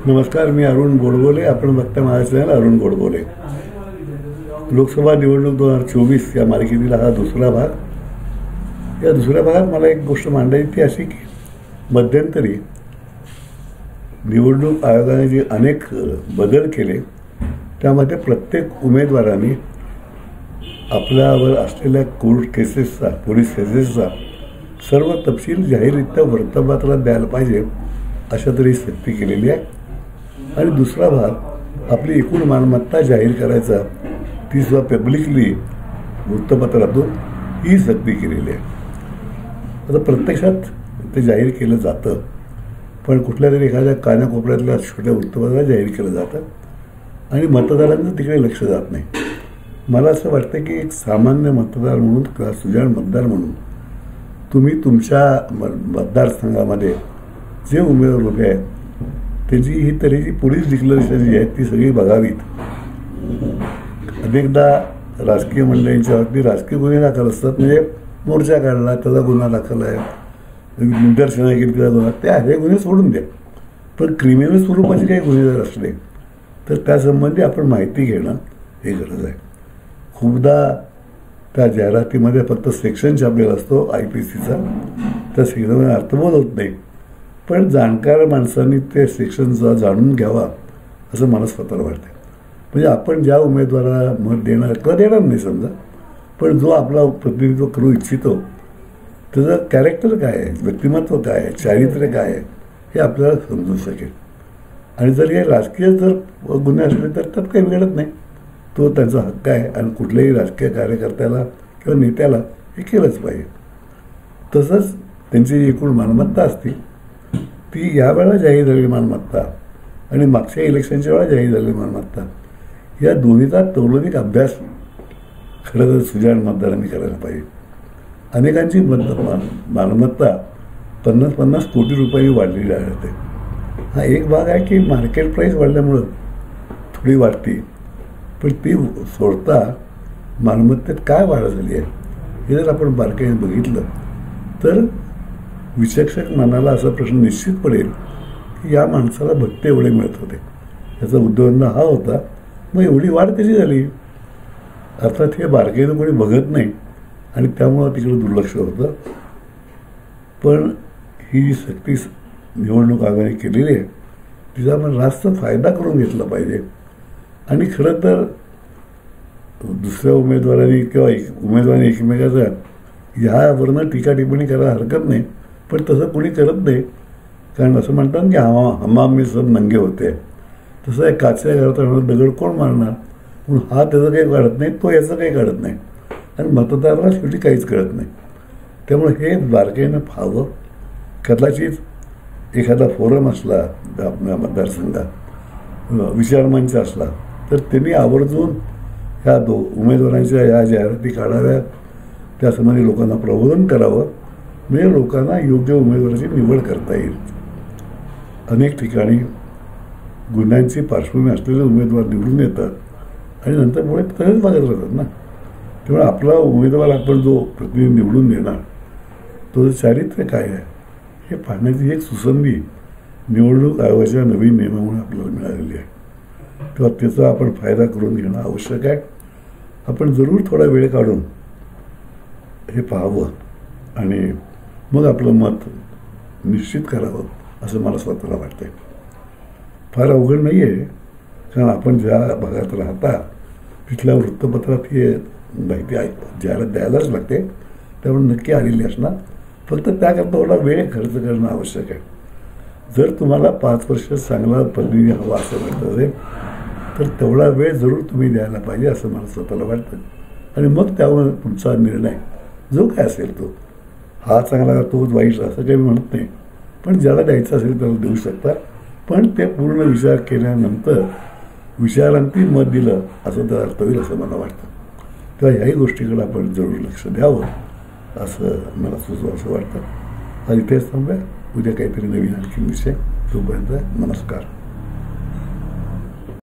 नमस्कार, मी अरुण गोडबोले. आपण बघता माझा चॅनल अरुण गोडबोले. लोकसभा निवडणूक 2024 या मालिकेतील हा दुसरा भाग. या दुसऱ्या भागात मला एक गोष्ट मांडायची ती अशी की मध्यंतरी निवडणूक आयोगाने जे अनेक बदल केले त्यामध्ये प्रत्येक उमेदवाराने आपल्यावर असलेल्या कोर्ट केसेसचा, पोलीस केसेसचा सर्व तपशील जाहीररित्या वर्तमानपत्रात द्यायला पाहिजे अशा तरी सक्ती केलेली आहे. आणि दुसरा भाग आपली एकूण मालमत्ता जाहीर करायचा, ती सुद्धा पब्लिकली वृत्तपत्रातून ही सक्ती केलेली आहे. आता प्रत्यक्षात ते जाहीर केलं जातं, पण कुठल्या तरी एखाद्या कानाकोपऱ्यातल्या छोट्या वृत्तपत्रात जाहीर केलं जातं आणि मतदारांचं तिकडे लक्ष जात नाही. मला असं वाटतं की एक सामान्य मतदार म्हणून किंवा सुजाण मतदार म्हणून तुम्ही तुमच्या मतदारसंघामध्ये जे उमेदवार उभे आहेत त्याची ही तऱ्हेची पोलीस डिक्लेरेशन जी आहेत ती सगळी बघावीत. अनेकदा राजकीय मंडळींच्या बाबतीत राजकीय गुन्हे दाखल असतात, म्हणजे मोर्चा काढला त्याचा गुन्हा दाखल आहे, निदर्शनं केली त्याचा गुन्हा, हे गुन्हे सोडून द्या. पण क्रिमिनल स्वरूपाचे काही गुन्हे जर असले तर त्यासंबंधी आपण माहिती घेणं हे गरज आहे. खूपदा त्या जाहिरातीमध्ये फक्त सेक्शन छापलेला असतो IPCचा, त्या सेक्शनमध्ये अर्थबोध होत नाही. पण जाणकार माणसांनी ते सेक्शनचा जाणून घ्यावा असं मला स्वतःला वाटतं. म्हणजे आपण ज्या उमेदवाराला मत देणार किंवा देणार नाही समजा, पण जो आपला प्रतिनिधित्व करू इच्छितो त्याचं कॅरेक्टर काय आहे, व्यक्तिमत्व काय आहे, चारित्र्य काय आहे हे आपल्याला समजू शकेल. आणि जर हे राजकीय जर गुन्हे असले तर त्यात काही मिळत नाही, तो त्यांचा हक्क आहे आणि कुठल्याही राजकीय कार्यकर्त्याला किंवा नेत्याला हे केलंच पाहिजे. तसंच त्यांची एकूण मालमत्ता असते ती यावेळेला जाहीर झालेली मालमत्ता आणि मागच्या इलेक्शनच्या वेळा जाहीर झालेली मालमत्ता या दोन्हीचा तौलनिक अभ्यास खरं तर सुजाण मतदारांनी करायला पाहिजे. अनेकांची मालमत्ता 50-50 कोटी रुपये वाढलेली आढळते. हा एक भाग आहे की मार्केट प्राईस वाढल्यामुळं थोडी वाढते, पण ती सोडता मालमत्तेत काय वाढ झाली आहे हे जर आपण बारकाईने बघितलं तर विचक्षक मनाला असा प्रश्न निश्चित पडेल की या माणसाला भत्ते एवढे मिळत होते, याचा उद्योगधंदा हा होता, मग एवढी वाढ कशी झाली. अर्थात हे बारकाईनं कोणी बघत नाही आणि त्यामुळं तिकडं दुर्लक्ष होतं. पण ही जी सक्ती निवडणूक आयोगाने केलेली आहे तिचा आपण रास्त फायदा करून घेतला पाहिजे. आणि खरं तर दुसऱ्या उमेदवारांनी किंवा उमेदवारांनी एकमेकाचा ह्यावरनं टीका टिप्पणी करायला हरकत नाही, पण तसं कोणी करत नाही. कारण असं म्हणतात की हमाम में सब नंगे होते. तसं आहे, काचऱ्या घरात दगड कोण मारणार, म्हणून हा त्याचं काही काढत नाही, तो याचं काही काढत नाही आणि मतदाराला शेवटी काहीच कळत नाही. त्यामुळे हे बारकाईनं पाहावं. कदाचित एखादा फोरम असला आपल्या मतदारसंघात, विचारमंच असला तर त्यांनी आवर्जून ह्या उमेदवारांच्या या जाहिराती काढाव्यात, त्यासंबंधी लोकांना प्रबोधन करावं, म्हणजे लोकांना योग्य उमेदवाराची निवड करता येईल. अनेक ठिकाणी गुन्ह्यांची पार्श्वभूमी असलेले उमेदवार निवडून येतात आणि नंतर पुढे तसेच बघत राहतात ना. त्यामुळे आपला उमेदवार आपण जो प्रतिनिधी निवडून देणार तो चारित्र्य काय आहे हे पाहण्याची एक सुसंधी निवडणूक आयोगाच्या नवीन नियमामुळे आपल्याला मिळालेली आहे. तेव्हा त्याचा आपण फायदा करून घेणं आवश्यक आहे. आपण जरूर थोडा वेळ काढून हे पाहावं आणि मग आपलं मत निश्चित करावं असं मला स्वतःला वाटतंय. फार अवघड नाही आहे, कारण आपण ज्या भागात राहता तिथल्या वृत्तपत्रात ही माहिती जाहिरात द्यायलाच लागते, त्यामुळे नक्की आलेली असणार. फक्त त्याकरता थोडा वेळ खर्च करणं आवश्यक आहे. जर तुम्हाला 5 वर्ष चांगला प्रतिनिधी हवा असं वाटत असेल तर तेवढा वेळ जरूर तुम्ही द्यायला पाहिजे असं मला स्वतःला वाटतं. आणि मग त्यावर तुमचा निर्णय जो काय असेल तो, हा चांगला तोच वाईट असं काही म्हणत नाही, पण ज्याला द्यायचं असेल त्याला देऊ शकता. पण ते पूर्ण विचार केल्यानंतर विचारांती मत दिलं असं तर अर्थ होईल असं मला वाटतं. तेव्हा ह्याही गोष्टीकडे आपण जरूर लक्ष द्यावं असं मला सुचवं असं वाटतं. आज इथेच थांबूया. उद्या काहीतरी नवीन आणखी विषय. तोपर्यंत नमस्कार.